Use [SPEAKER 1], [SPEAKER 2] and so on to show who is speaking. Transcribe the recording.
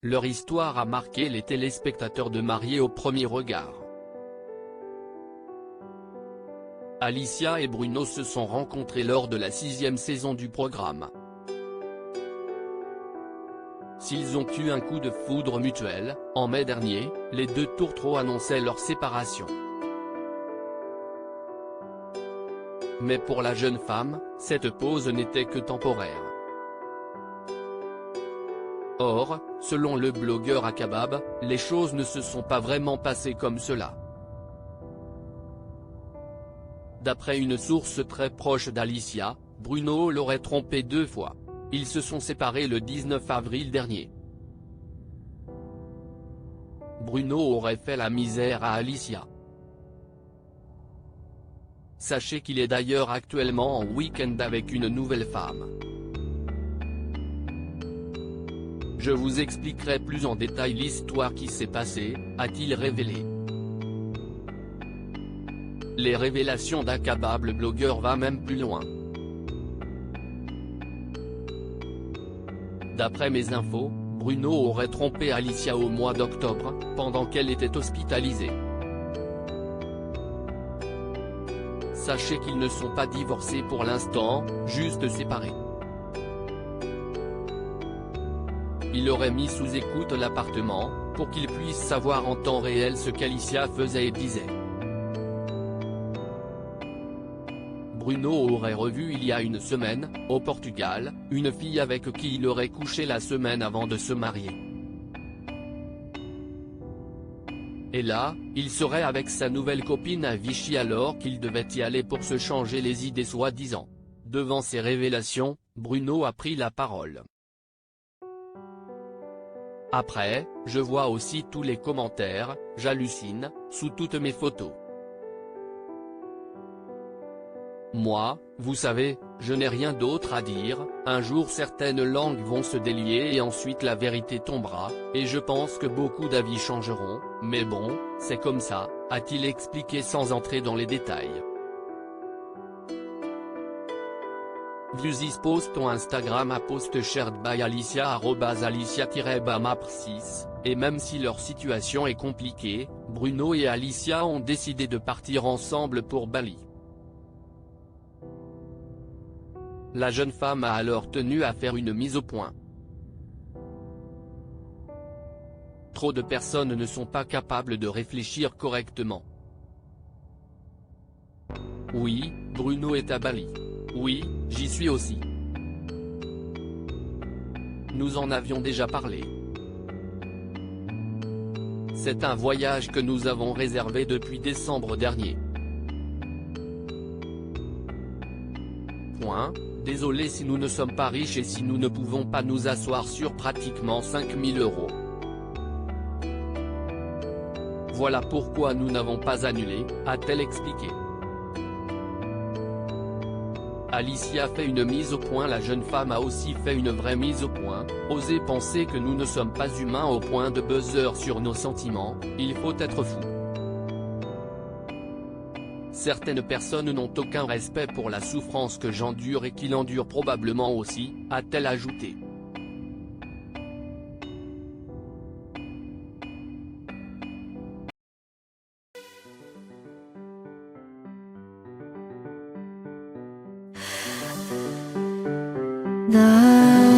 [SPEAKER 1] Leur histoire a marqué les téléspectateurs de Mariés au premier regard. Alicia et Bruno se sont rencontrés lors de la 6e saison du programme. S'ils ont eu un coup de foudre mutuel, en mai dernier, les deux tourtereaux annonçaient leur séparation. Mais pour la jeune femme, cette pause n'était que temporaire. Or, selon le blogueur Akabab, les choses ne se sont pas vraiment passées comme cela. D'après une source très proche d'Alicia, Bruno l'aurait trompée 2 fois. Ils se sont séparés le 19 avril dernier. Bruno aurait fait la misère à Alicia. Sachez qu'il est d'ailleurs actuellement en week-end avec une nouvelle femme. Je vous expliquerai plus en détail l'histoire qui s'est passée, a-t-il révélé. Les révélations d'Akabab, le blogueur, va même plus loin. D'après mes infos, Bruno aurait trompé Alicia au mois d'octobre, pendant qu'elle était hospitalisée. Sachez qu'ils ne sont pas divorcés pour l'instant, juste séparés. Il aurait mis sous écoute l'appartement, pour qu'il puisse savoir en temps réel ce qu'Alicia faisait et disait. Bruno aurait revu il y a une semaine, au Portugal, une fille avec qui il aurait couché la semaine avant de se marier. Et là, il serait avec sa nouvelle copine à Vichy alors qu'il devait y aller pour se changer les idées soi-disant. Devant ces révélations, Bruno a pris la parole. Après, je vois aussi tous les commentaires, j'hallucine, sous toutes mes photos. Moi, vous savez, je n'ai rien d'autre à dire, un jour certaines langues vont se délier et ensuite la vérité tombera, et je pense que beaucoup d'avis changeront, mais bon, c'est comme ça, a-t-il expliqué sans entrer dans les détails. Views this post on Instagram à post shared by Alicia @alicia-bamapr6, et même si leur situation est compliquée, Bruno et Alicia ont décidé de partir ensemble pour Bali. La jeune femme a alors tenu à faire une mise au point. Trop de personnes ne sont pas capables de réfléchir correctement. Oui, Bruno est à Bali. Oui, j'y suis aussi. Nous en avions déjà parlé. C'est un voyage que nous avons réservé depuis décembre dernier. Désolé si nous ne sommes pas riches et si nous ne pouvons pas nous asseoir sur pratiquement 5000 €. Voilà pourquoi nous n'avons pas annulé, a-t-elle expliqué. Alicia fait une mise au point. La jeune femme a aussi fait une vraie mise au point, osez penser que nous ne sommes pas humains au point de buzzer sur nos sentiments, il faut être fou. Certaines personnes n'ont aucun respect pour la souffrance que j'endure et qu'il endure probablement aussi, a-t-elle ajouté.
[SPEAKER 2] 나